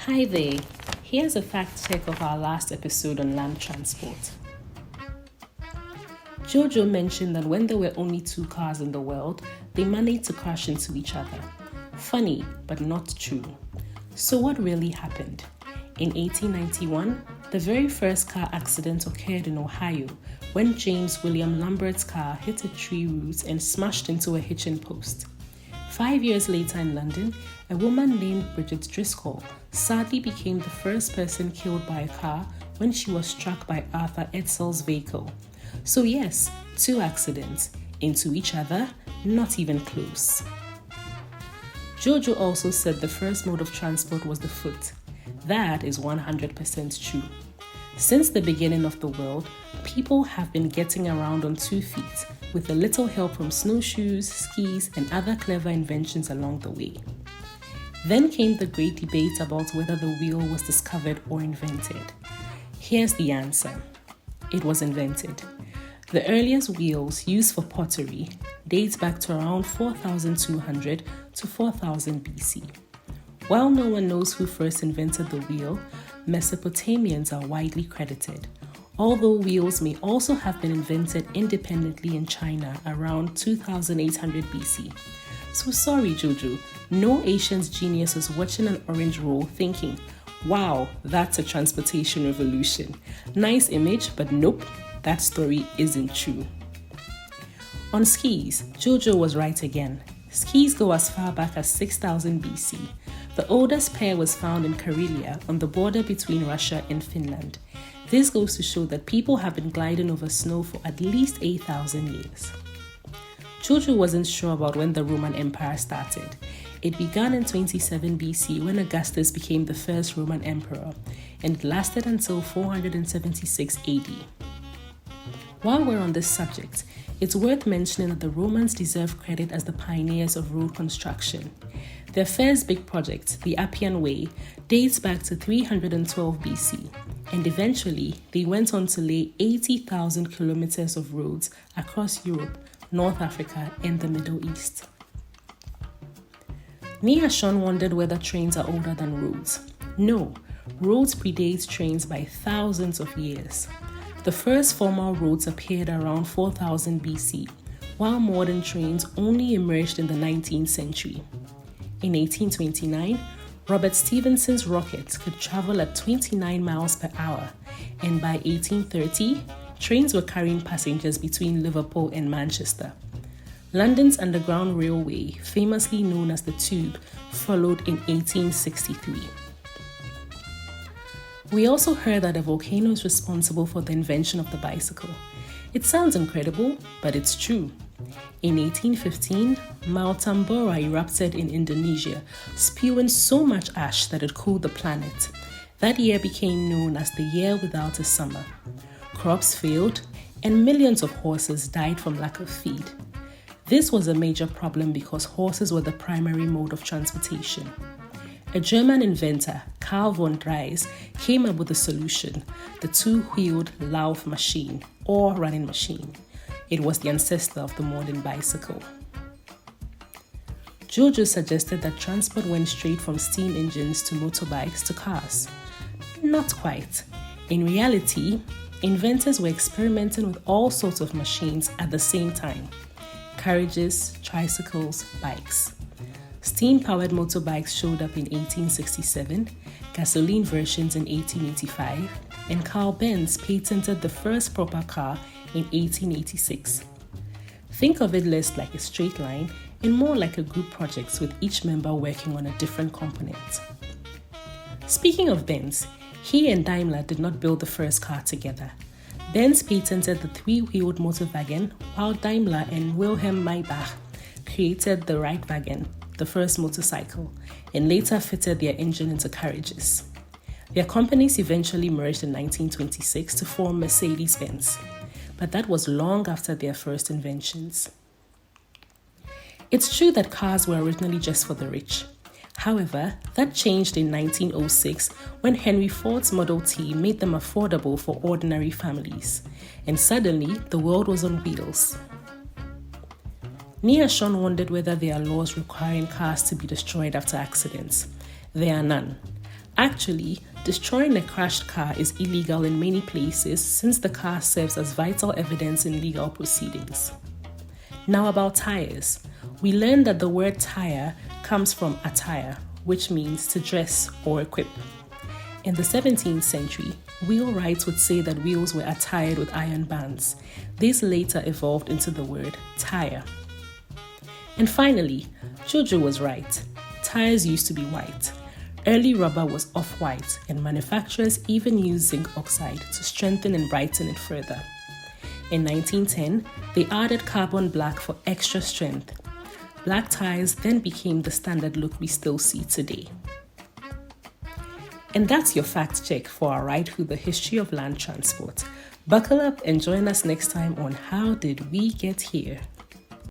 Hi there, here's a fact check of our last episode on land transport. Jojo mentioned that when there were only 2 cars in the world, they managed to crash into each other. Funny, but not true. So what really happened? In 1891, the very first car accident occurred in Ohio when James William Lambert's car hit a tree root and smashed into a hitching post. 5 years later in London, a woman named Bridget Driscoll sadly became the first person killed by a car when she was struck by Arthur Edsall's vehicle. So yes, 2 accidents, into each other, not even close. Jojo also said the first mode of transport was the foot. That is 100% true. Since the beginning of the world, people have been getting around on 2 feet, with a little help from snowshoes, skis, and other clever inventions along the way. Then came the great debate about whether the wheel was discovered or invented. Here's the answer. It was invented. The earliest wheels used for pottery dates back to around 4200 to 4000 BC. While no one knows who first invented the wheel, Mesopotamians are widely credited, although wheels may also have been invented independently in China around 2800 BC. So sorry, Jojo, no Asian's genius is watching an orange roll thinking, wow, that's a transportation revolution. Nice image, but nope, that story isn't true. On skis, Jojo was right again. Skis go as far back as 6000 BC. The oldest pair was found in Karelia on the border between Russia and Finland. This goes to show that people have been gliding over snow for at least 8,000 years. Jojo wasn't sure about when the Roman Empire started. It began in 27 BC when Augustus became the first Roman emperor, and it lasted until 476 AD. While we're on this subject, it's worth mentioning that the Romans deserve credit as the pioneers of road construction. Their first big project, the Appian Way, dates back to 312 BC, and eventually they went on to lay 80,000 kilometers of roads across Europe, North Africa, and the Middle East. Nia Sean wondered whether trains are older than roads. No, roads predate trains by thousands of years. The first formal roads appeared around 4000 BC, while modern trains only emerged in the 19th century. In 1829, Robert Stephenson's rocket could travel at 29 miles per hour, and by 1830, trains were carrying passengers between Liverpool and Manchester. London's Underground Railway, famously known as the Tube, followed in 1863. We also heard that a volcano is responsible for the invention of the bicycle. It sounds incredible, but it's true. In 1815, Mount Tambora erupted in Indonesia, spewing so much ash that it cooled the planet. That year became known as the year without a summer. Crops failed, and millions of horses died from lack of feed. This was a major problem because horses were the primary mode of transportation. A German inventor, Karl von Drais, came up with a solution, the 2-wheeled Lauf machine, or running machine. It was the ancestor of the modern bicycle. Jojo suggested that transport went straight from steam engines to motorbikes to cars. Not quite. In reality, inventors were experimenting with all sorts of machines at the same time: carriages, tricycles, bikes. Steam-powered motorbikes showed up in 1867, gasoline versions in 1885, and Carl Benz patented the first proper car in 1886. Think of it less like a straight line and more like a group project with each member working on a different component. Speaking of Benz, he and Daimler did not build the first car together. Benz patented the 3-wheeled motorwagen, while Daimler and Wilhelm Maybach created the Reitwagen, the first motorcycle, and later fitted their engine into carriages. Their companies eventually merged in 1926 to form Mercedes-Benz, but that was long after their first inventions. It's true that cars were originally just for the rich. However, that changed in 1906 when Henry Ford's Model T made them affordable for ordinary families, and suddenly the world was on wheels. Nia Sean wondered whether there are laws requiring cars to be destroyed after accidents. There are none. Actually, destroying a crashed car is illegal in many places since the car serves as vital evidence in legal proceedings. Now about tires. We learned that the word tire comes from attire, which means to dress or equip. In the 17th century, wheelwrights would say that wheels were attired with iron bands. This later evolved into the word tire. And finally, Jojo was right. Tires used to be white. Early rubber was off-white, and manufacturers even used zinc oxide to strengthen and brighten it further. In 1910, they added carbon black for extra strength. Black tires then became the standard look we still see today. And that's your fact check for our ride through the history of land transport. Buckle up and join us next time on How Did We Get Here?